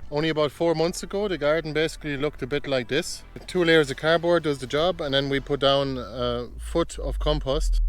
Only about 4 months ago the garden basically looked a bit like this. 2 layers of cardboard does the job, and then we put down a foot of compost.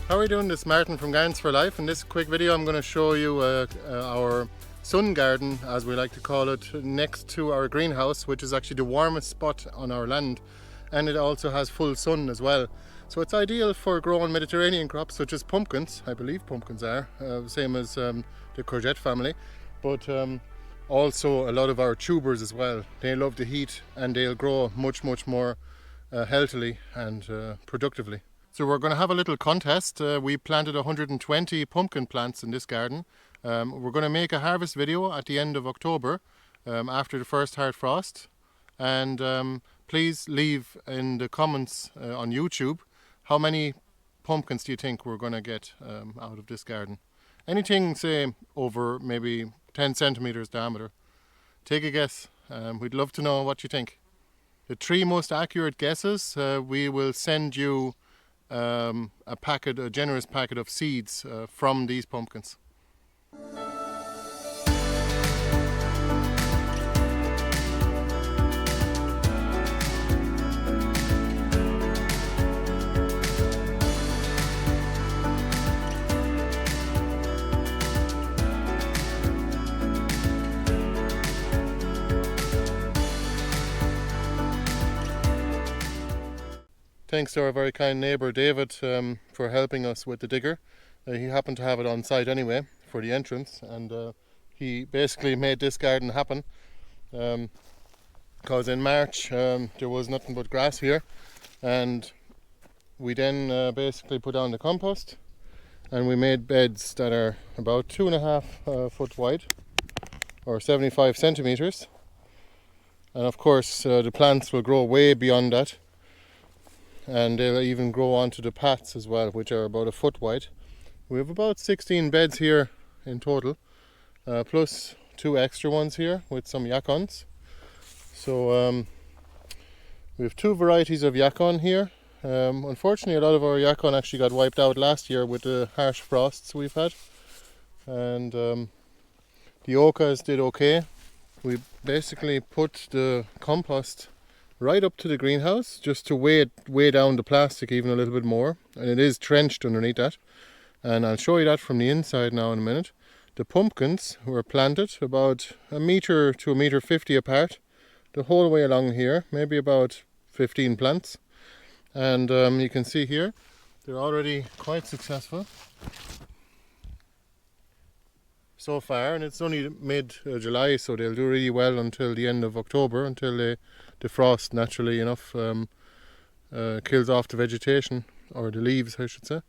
How are we doing? This is Martin from Gardens for Life. In this quick video I'm going to show you our sun garden, as we like to call it, next to our greenhouse, which is actually the warmest spot on our land, and it also has full sun as well. So it's ideal for growing Mediterranean crops such as pumpkins. I believe pumpkins are same as the courgette family, but also a lot of our tubers as well. They love the heat and they'll grow much more healthily and productively. So we're going to have a little contest. We planted 120 pumpkin plants in this garden. We're going to make a harvest video at the end of October, after the first hard frost. And please leave in the comments on YouTube how many pumpkins do you think we're going to get out of this garden. Anything, say, over maybe 10 centimeters diameter. Take a guess. We'd love to know what you think. The 3 most accurate guesses, we will send you a generous packet of seeds from these pumpkins. Thanks to our very kind neighbour David for helping us with the digger. He happened to have it on site anyway for the entrance, and he basically made this garden happen, because in March there was nothing but grass here, and we then basically put down the compost, and we made beds that are about 2.5 foot wide, or 75 centimeters, and of course the plants will grow way beyond that. And they'll even grow onto the paths as well, which are about 1 foot wide. We have about 16 beds here in total, plus 2 extra ones here with some yacons. So we have 2 varieties of yacon here. Unfortunately, a lot of our yacon actually got wiped out last year with the harsh frosts we've had, and the ocas did okay. We basically put the compost right up to the greenhouse just to weigh down the plastic even a little bit more, and it is trenched underneath that, and I'll show you that from the inside now in a minute. The pumpkins were planted about 1 meter to 1.50 meters apart the whole way along here, maybe about 15 plants, and you can see here they're already quite successful so far, and it's only mid-July, so they'll do really well until the end of October, until the frost naturally enough kills off the vegetation, or the leaves I should say.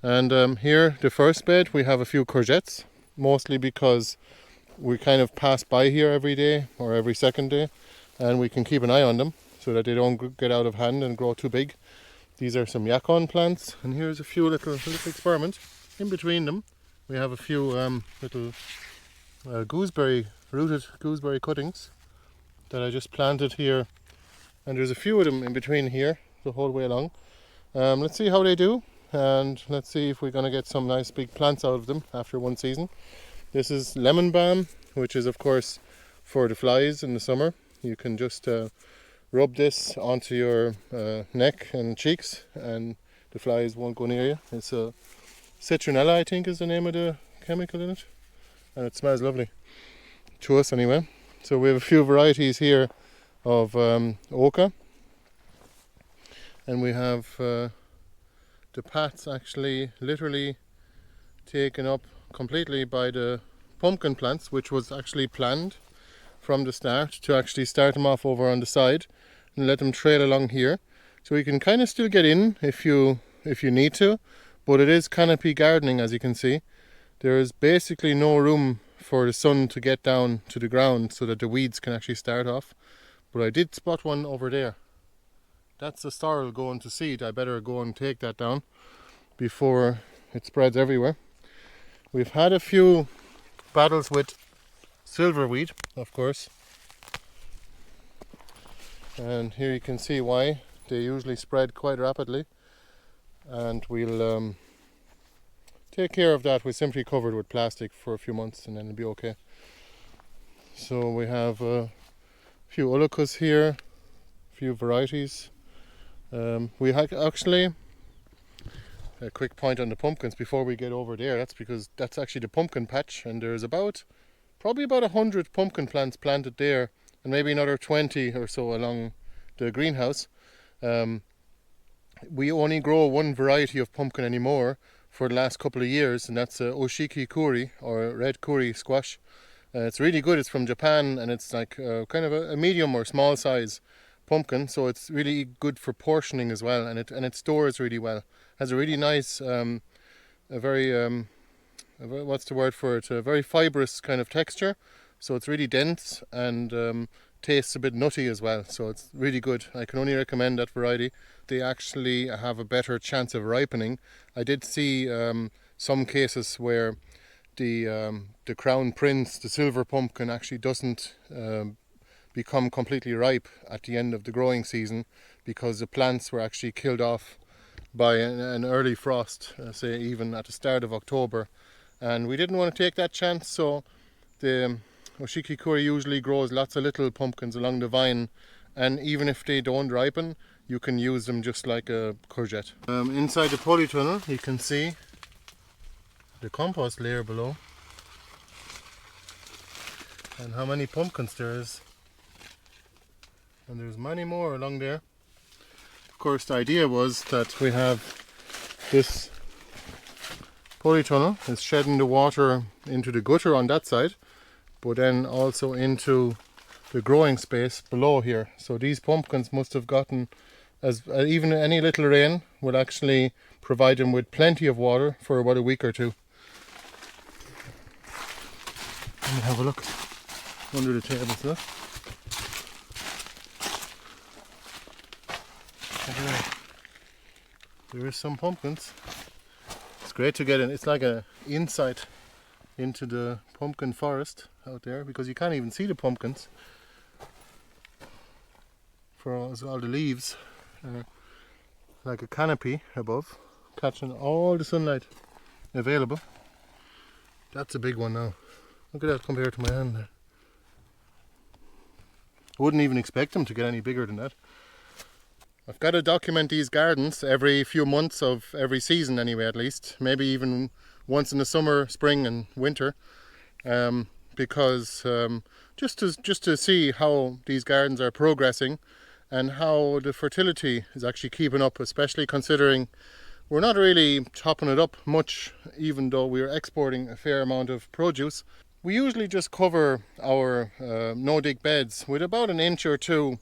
And here, the first bed, we have a few courgettes, mostly because we kind of pass by here every day or every second day, and we can keep an eye on them so that they don't get out of hand and grow too big. These are some yacon plants, and here's a few little experiment. In between them we have a few little gooseberry rooted gooseberry cuttings that I just planted here, and there's a few of them in between here the whole way along. Let's see how they do, and let's see if we're going to get some nice big plants out of them after one season. This is lemon balm, which is of course for the flies in the summer. You can just rub this onto your neck and cheeks and the flies won't go near you. It's a citronella, I think is the name of the chemical in it, and it smells lovely to us anyway. So we have a few varieties here of oca, and we have the pats actually literally taken up completely by the pumpkin plants, which was actually planned from the start to actually start them off over on the side and let them trail along here. So you can kind of still get in if you need to, but it is canopy gardening, as you can see. There is basically no room for the sun to get down to the ground so that the weeds can actually start off. But I did spot one over there. That's a sorrel going to seed. I better go and take that down before it spreads everywhere. We've had a few battles with silverweed, of course. And here you can see why. They usually spread quite rapidly. And we'll take care of that. We simply cover it with plastic for a few months and then it'll be okay. So we have a few ullucus here, a few varieties. We actually, a quick point on the pumpkins before we get over there, that's because that's actually the pumpkin patch, and there's probably about 100 pumpkin plants planted there and maybe another 20 or so along the greenhouse. We only grow one variety of pumpkin anymore for the last couple of years, and that's Oshiki Kuri, or red curry squash. It's really good. It's from Japan, and it's like kind of a medium or small size pumpkin, so it's really good for portioning as well, and it stores really well. Has a really nice, a very what's the word for it? A very fibrous kind of texture. So it's really dense and tastes a bit nutty as well. So it's really good. I can only recommend that variety. They actually have a better chance of ripening. I did see some cases where the crown prince, the silver pumpkin, actually doesn't become completely ripe at the end of the growing season because the plants were actually killed off by an early frost, say even at the start of October. And we didn't want to take that chance, so the Oshiki Kuri usually grows lots of little pumpkins along the vine, and even if they don't ripen, you can use them just like a courgette. Inside the polytunnel you can see the compost layer below and how many pumpkins there is, and there's many more along there. Of course, the idea was that we have this polytunnel is shedding the water into the gutter on that side, but then also into the growing space below here. So these pumpkins must have gotten, as even any little rain will actually provide them with plenty of water for about a week or two. Let me have a look under the tables. Look. There is some pumpkins. It's great to get in. It's like a insight into the pumpkin forest out there, because you can't even see the pumpkins for all the leaves, like a canopy above, catching all the sunlight available. That's a big one now. Look at that compared to my hand there. I wouldn't even expect them to get any bigger than that. I've got to document these gardens every few months of every season anyway, at least. Maybe even once in the summer, spring and winter. Because just to see how these gardens are progressing and how the fertility is actually keeping up, especially considering we're not really topping it up much, even though we're exporting a fair amount of produce. We usually just cover our no-dig beds with about 1 inch or 2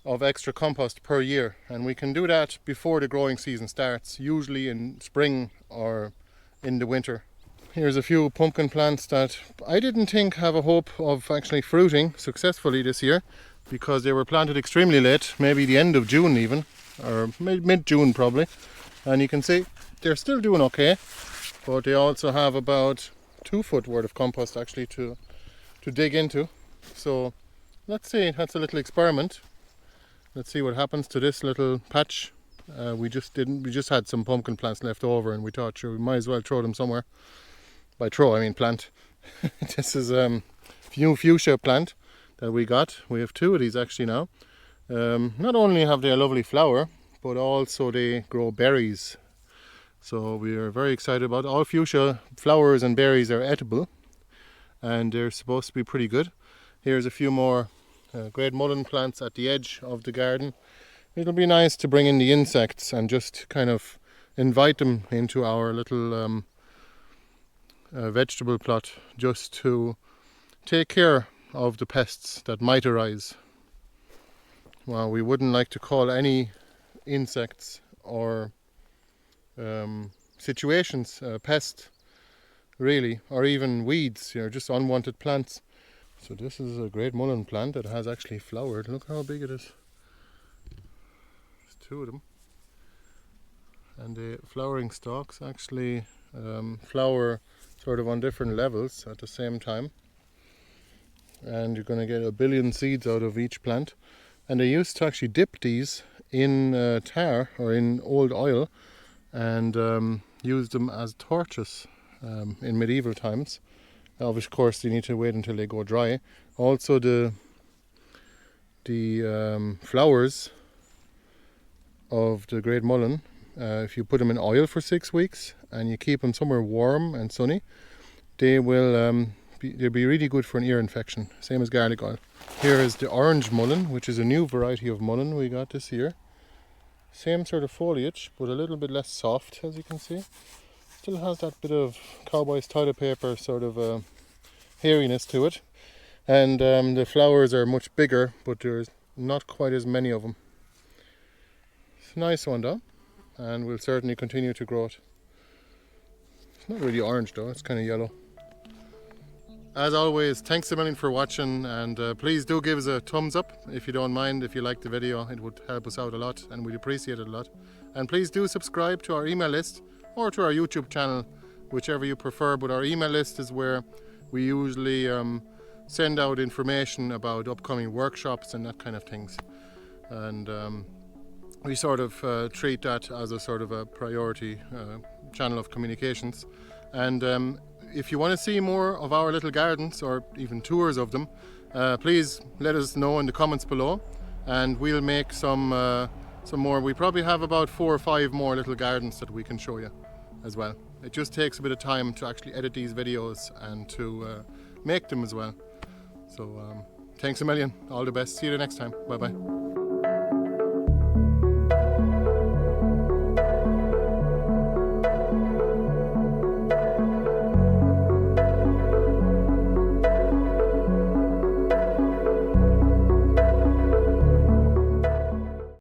of extra compost per year, and we can do that before the growing season starts, usually in spring or in the winter. Here's a few pumpkin plants that I didn't think have a hope of actually fruiting successfully this year, because they were planted extremely late, maybe the end of June even, or mid-June probably. And you can see they're still doing okay, but they also have about 2 foot worth of compost actually to to dig into. So let's see, that's a little experiment. Let's see what happens to this little patch. We just had some pumpkin plants left over, and we thought, sure, we might as well throw them somewhere. By throw, I mean plant. This is new fuchsia plant that we got. We have 2 of these actually now. Not only have they a lovely flower, but also they grow berries. So we are very excited about it. All fuchsia flowers and berries are edible, and they're supposed to be pretty good. Here's a few more great mullein plants at the edge of the garden. It'll be nice to bring in the insects and just kind of invite them into our little vegetable plot, just to take care of the pests that might arise. Well, we wouldn't like to call any insects or situations pest, really, or even weeds, just unwanted plants. So this is a great mullein plant that has actually flowered. Look how big it is. There's 2 of them. And the flowering stalks actually flower sort of on different levels at the same time. And you're going to get 1 billion seeds out of each plant. And they used to actually dip these in tar or in old oil and use them as torches in medieval times. Of course, you need to wait until they go dry. Also, the flowers of the great mullein, if you put them in oil for 6 weeks and you keep them somewhere warm and sunny, they will they'll be really good for an ear infection, same as garlic oil. Here is the orange mullein, which is a new variety of mullein we got this year. Same sort of foliage, but a little bit less soft, as you can see. Still has that bit of cowboy's toilet paper sort of hairiness to it. And the flowers are much bigger, but there's not quite as many of them. It's a nice one though, and we'll certainly continue to grow it. It's not really orange though, it's kind of yellow. As always, thanks a million for watching, and please do give us a thumbs up if you don't mind. If you like the video, it would help us out a lot and we'd appreciate it a lot. And please do subscribe to our email list or to our YouTube channel, whichever you prefer, but our email list is where we usually send out information about upcoming workshops and that kind of things. And we sort of treat that as a sort of a priority channel of communications. And if you want to see more of our little gardens or even tours of them, please let us know in the comments below, and we'll make some more. We probably have about 4 or 5 more little gardens that we can show you as well. It just takes a bit of time to actually edit these videos and to make them as well. So thanks a million, all the best, see you the next time, bye bye.